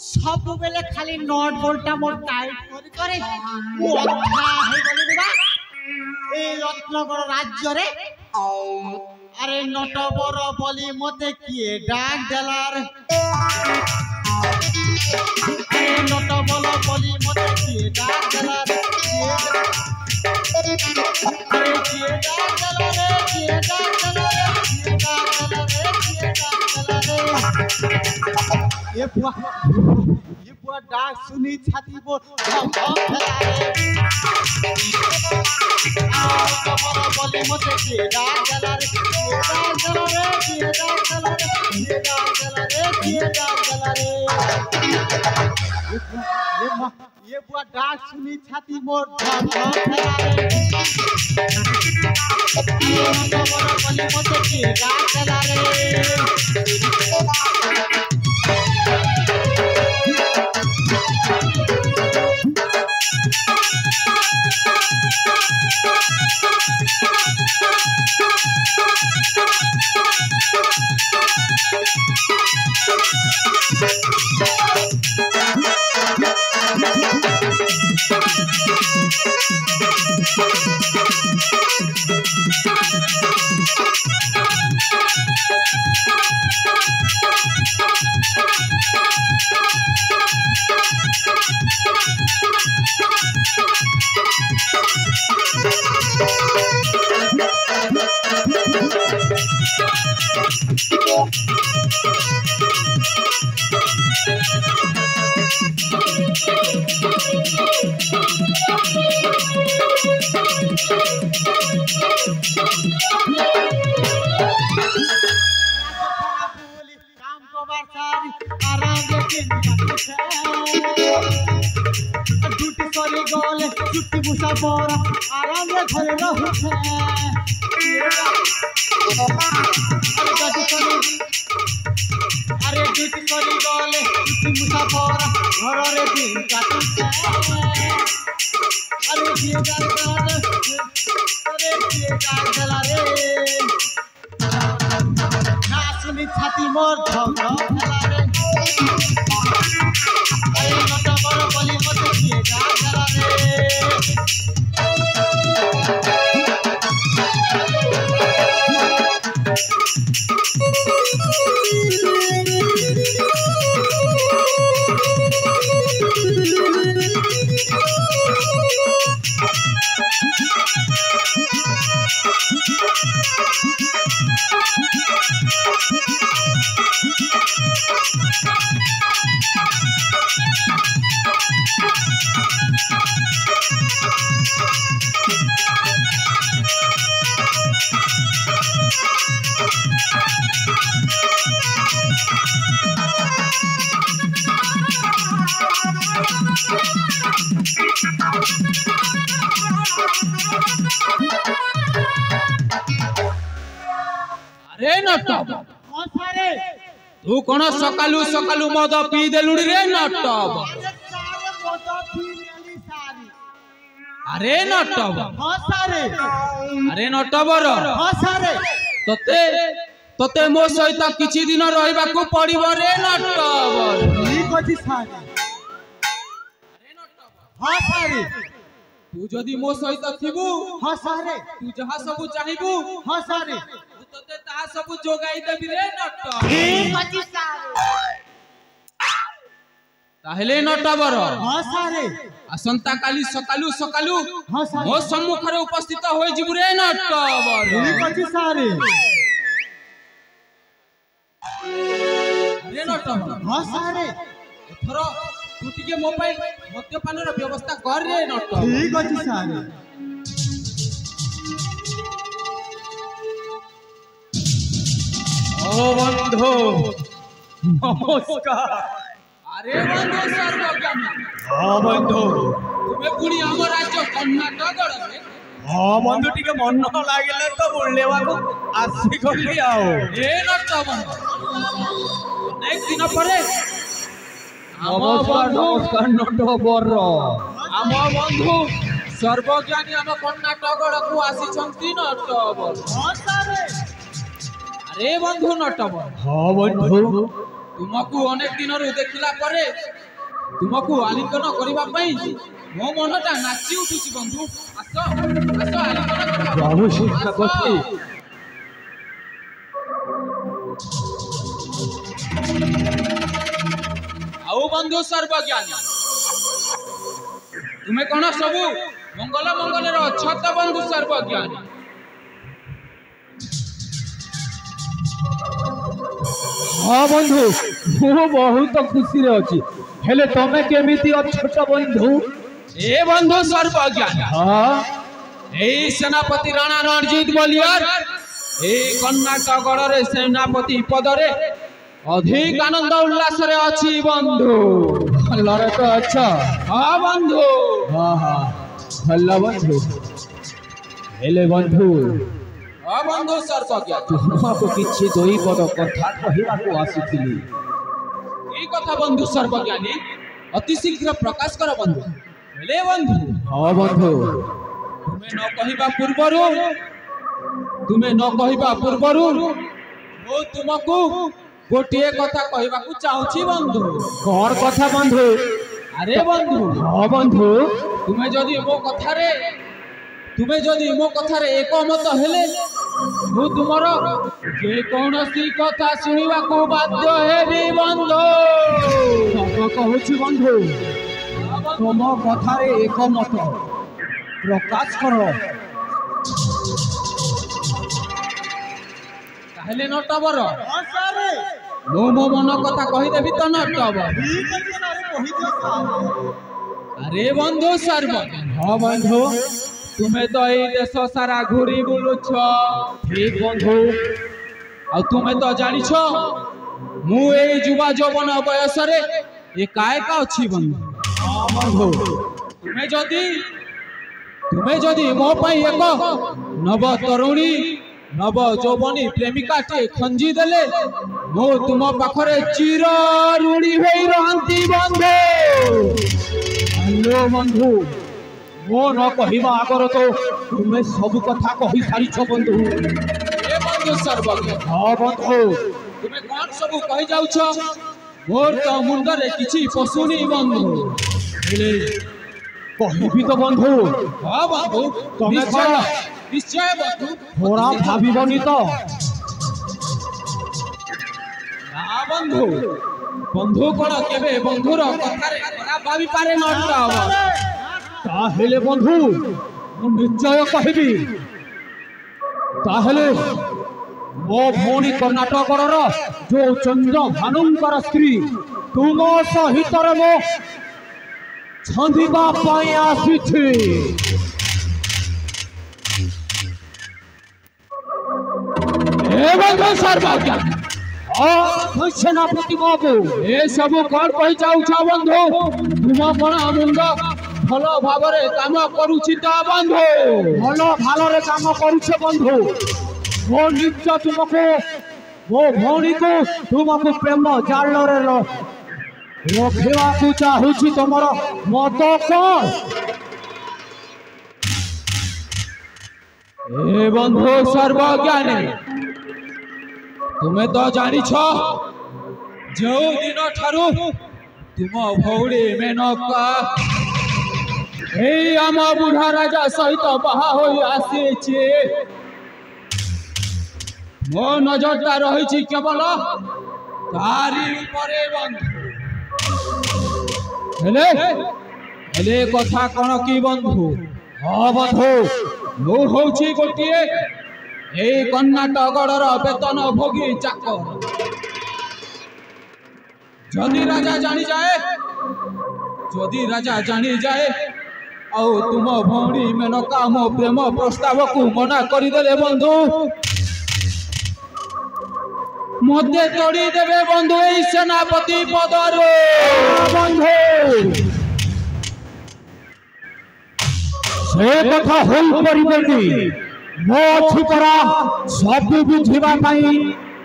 सब बेले खाली नट बोल्टा मोर टाइट करी करे अथा हे गली दिबा ए रत्नगर राज्य रे अरे नट बर बोली मते किए डाक देलार अरे नट बर बोली मते किए डाक देलार अरे किए डाक देलार किए डाक देलार किए डाक देलार किए डाक देलार ये बुआ डाक सुनी छाती बोल हम खेलारे आओ कमर बोली मते के डाक देलारे के डाक देलारे ये बुआ डाक सुनी छाती मोर हम खेलारे आओ कमर बोली मते के डाक देलारे अरे ड्यूटी करी गले मुसाफर घर रे दिन काटुछे अरे किए डाक देला रे ना सुनी छाती मोर झगड़ा खेला रे अरे नटा बड़ बली मते किए डाक देला रे अरे नटब तू कौन सकालू सकालू मद पी देलुड़ी रे नटब अरे नटब अरे नटबर तते तोते मो सहित किछि दिन रहिबा को पड़िबो रे नटवर। ठीक अछि सारे। हां सारे। तू जदी मो सहित थिबू हां सारे। तू जहा सब चाहिबू हां सारे। तोते ता सब जोगाई देबी रे नटवर। ठीक अछि सारे। ताहेले नटवर हां सारे। असंता काली सकालू सकालू हां सारे। मो सम्मुख रे उपस्थित होई जिबु रे नटवर। ठीक अछि सारे। रे नटवर हां सारे। एथरो तू टिके मोबाइल मद्यपान रे व्यवस्था कर रे नटवर। ठीक अछि सारे। ओ बंधु नमस्कार। अरे बंधु सर्वज्ञानी। हां बंधु। तुमे पुणी हम राज्य कर्नाटक रे। हां बंधु टिके मन लागिले तो बोलेवा को आसी गली आओ। ए नटवर अनेक दिन परे नमस्कार नमस्कार नटवर। आम बंधु सर्वज्ञानी हम कर्नाटक को आसी छंती नटवर। हां सारे। अरे बंधु नटवर हां बंधु। तुमको अनेक दिन रु देखिला परे तुमको आलिंगन करिबा पई मो मनटा नाची उठुची बंधु। आसो आसो आलिंगन करबा। बाबू शिक्षा करती। आओ बंधु सर्वज्ञानी तुमे कोन सबु मंगल मंगल रो छत बंधु सर्वज्ञानी। हाँ बंधु मु बहुत खुशी रे अछि हेले तमे केमिति छोट बंधु। ए बंधु सर्वज्ञानी हाँ ए सेनापति राणा रणजीत बलियार ए कर्नाटक रे सेनापति पद रे अधिक आनंद उल्लास रे अछि बंधु। लरे तो अच्छा। हाँ बंधु। हाँ हाँ भला बंधु हेले बंधु हाँ बंधु सर्वज्ञानी तुमको किछि दोई पद कथा कहिबा को आसीथिली। ई कथा बंधु सर्वज्ञानी अति शीघ्र प्रकाश कर बंधु। हेले बंधु हाँ बंधु तुमे न कहिबा पूर्वरु मो तुमको गोटिए कथा कहबा को चाहूची बंधु। कौन कथा बंधु। अरे बंधु हाँ बंधु तुमे जदि मो कथारे एकमत हेले मु तुमर जे कोनसी कथा सुनिबा को बाध्य हेबी बंधु। सब कहूची बंधु तुम कथारे एकमत प्रकाश करो। ताहेले नटवर मो मो मन कथा कहि देबी त नटवर। अरे बंधु सर्वज्ञानी हाँ बंधु तुमे तो ए देश सारा घुरी बुलुछ। ठीक बंधु आ तुमे तो जानि छ मु ए युवा जवन बयस रे एकाएका अछि बंधु। हाँ बंधु तुमे जदि मो पई एक नव तरुणी नव जौवनी प्रेमिका टे खंजी देले मो तुम पाखरे चिर ऋणी होई रहंती बंधु। हेलो बंधु मो न कहिबा आगर तो तुम्हें सब कथा कहि सारी छ बंधु। ए बंधु सर्वज्ञानी हाँ बंधु तुमे कोन सब कहि जाउ छ मोर तो मुंडरे किछि पसुनी बंधु। हेले कहिबी तो बंधु। हाँ बंधु तमे निश्चय बंधु थोड़ा भाबिबनी तो। ना बंधु बंधु कोन केबे बंधुर कथारे खराब भाबी पारे नटवर। ताहेले बंधु मु निश्चय कहिबी। ताहेले मो भौणी कर्नाटक जो चंद्र भानुंकर स्त्री तुम सहित मो छंदिबा पाई आसीछि। ए बंधु सर्वज्ञानी सेनापति बाबू ए सब कौन कहि जाउ छ बंधु। तुम कोन मुंड भल भाबरे काम करूछि त बंधु। भल भालरे काम करुछे बंधु। मो नित्य तुमको मो भौणी को तुमको प्रेम जाल रे रखिबा को चाहुछि तुमर मत कोन। ए बंधु सर्वज्ञानी तुम्हें तो जानी छो जो दिन ठारू तुम भौड़ी मेनका ए आम बुढ़ा राजा सहित बाहा होई आसीचे मो नजरटा रही केवल तारी उपरे बंधु हेले हेले कथा कौन की बंधु हाँ बंधु मु होची गोटिए ए कर्णाटकर वेतन भोगी चाकर जदि राजा जानी जाए आउ तुम भौणी मेनका मो प्रेम प्रस्ताव को मना करदेले बंधु मते तोड़ी देवे बंधु ए सेनापति पदर बंधु से कथा होई परिबेनी मो अछि परा सब बुझिबा पई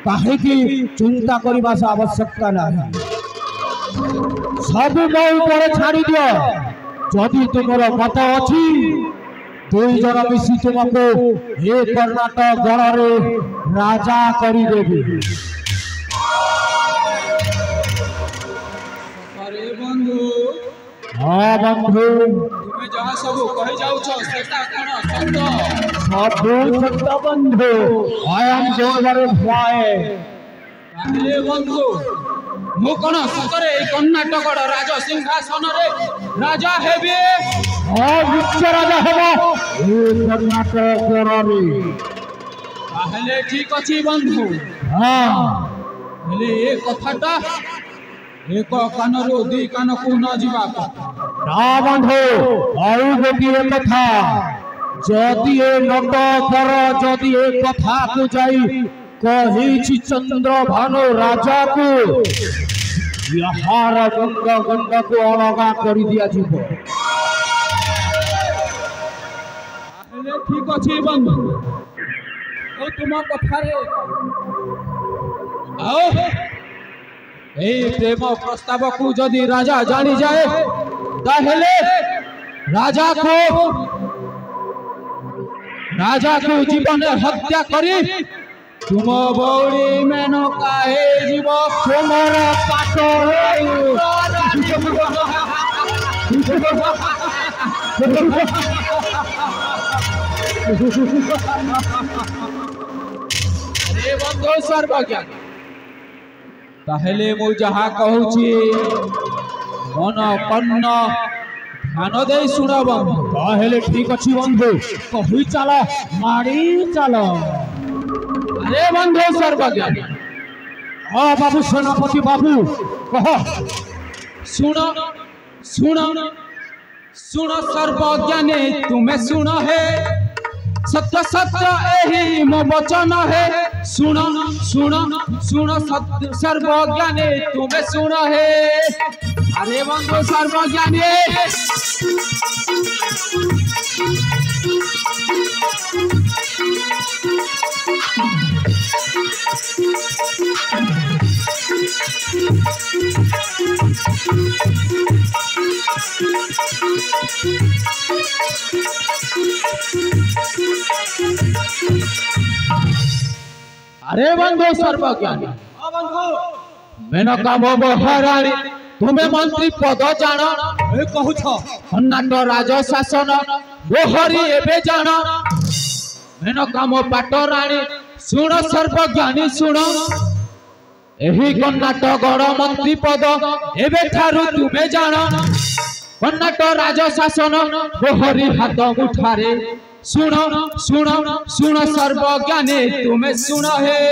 काहे की चिंता करबा आवश्यकता नहीं सब मो ऊपर छाड़ी दियो जदि तुमर मत अछि दुई जन मिसी तुमको ए कर्णाटक गणरे राजा करी देबी अरे बंधु हाँ बंधु तुम्हें जहाँ सब कही जाऊ छो सेटा कोन सत्य सब सत्य बंधु आई एम जोरदार भय अरे बंधु मु कोन सतरे ए कर्णाटक राज सिंहासन रे राजा हेबे हाँ निश्चय राजा हेबो ए कर्णाटक गणरे ताहले ठीक अछि बंधु हाँ हेले ए कथाटा एक कानरू दी कान को न जीवा ना बंधु आउ गोटिए कथा जदि ए नट कर जदि ए कथा को जाई कही चंद्र भानु राजा को यार गंगा गंगा को अलगा कर दिया जीव हेले ठीक अछि बंधु ओ तुम कथा रे आओ ए प्रेम प्रस्ताव को जदि राजा जानी जाए ताहले राजा को जीवन हत्या करी तुम बौड़ी मेनका हे जीव तुमर पाट अरे बंधु सर्वज्ञ ताहले मु जहा कहूची मन कन्न ध्यान दे सुन बंधु ताहले ठीक अछि बंधु कहि चला मारी चला अरे बंधु सर्वज्ञ हाँ बाबू सेनापति बाबू कह सुन सुन सुन सर्वज्ञानी तुम्हें सुन है सत्य सत्य एही मो वचन है सुन सुन सुन सत्य सर्वज्ञानी तुम्हें सुन है अरे बंधु सर्वज्ञानी अरे बंधु सर्वज्ञानी मेनका मो महारानी तुम्हें मंत्री पद जान कहू कर्णाटक राज शासन मोहरी एबे जान मेनका मो पाट राणी सुन सर्वज्ञानी सुन एही कर्णाटक गण मंत्री पद एबे ठारू तुम्हें जान कर्णाटक राज शासन मोहरी हाथ मुठारे सुन सुन सुन सर्वज्ञानी तुम्हें सुन हे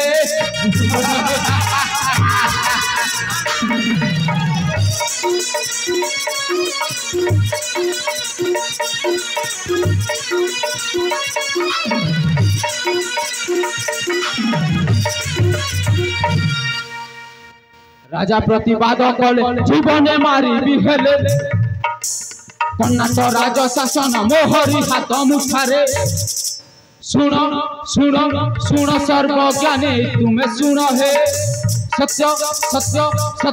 राजा प्रतिवाद कले जीवने मारी बिहेले कर्णाटक राज शासन मोहरी हाथ मुठारे सुन सुन सुन सर्वज्ञानी तुम्हें सुन हे सत्य सत्य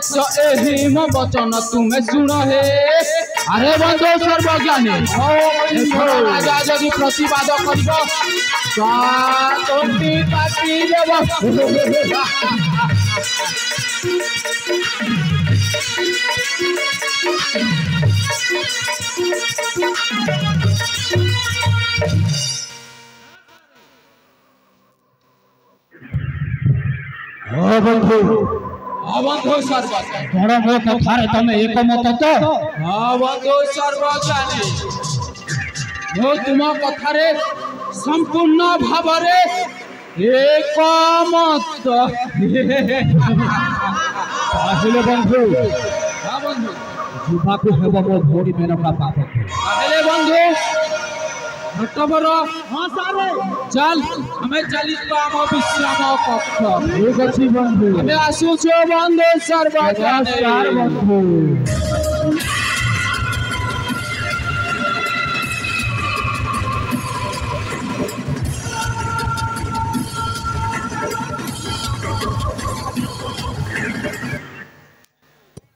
सत्य एहि मो वचन तुम्हें सुन हे। अरे बंधु सर्वज्ञानी राजा यदि प्रतिवाद करिब तोटी काटी देब। बंधु बंधु सर्वज्ञानी बड़ मो कथार तमे एकमत तो। बंधु सर्वज्ञानी मो तुम कथारे संपूर्ण भावरे एकमत। कहले बंधु बंधु जुबा को हेब मो भोरी मेनका पाप कहले बंधु नटवर हाँ सारे चल हमें चलित आम विश्राम कक्ष ठीक अछि बंधु हमें आसुछ बंधु सर्वज्ञानी नमस्कार बंधु।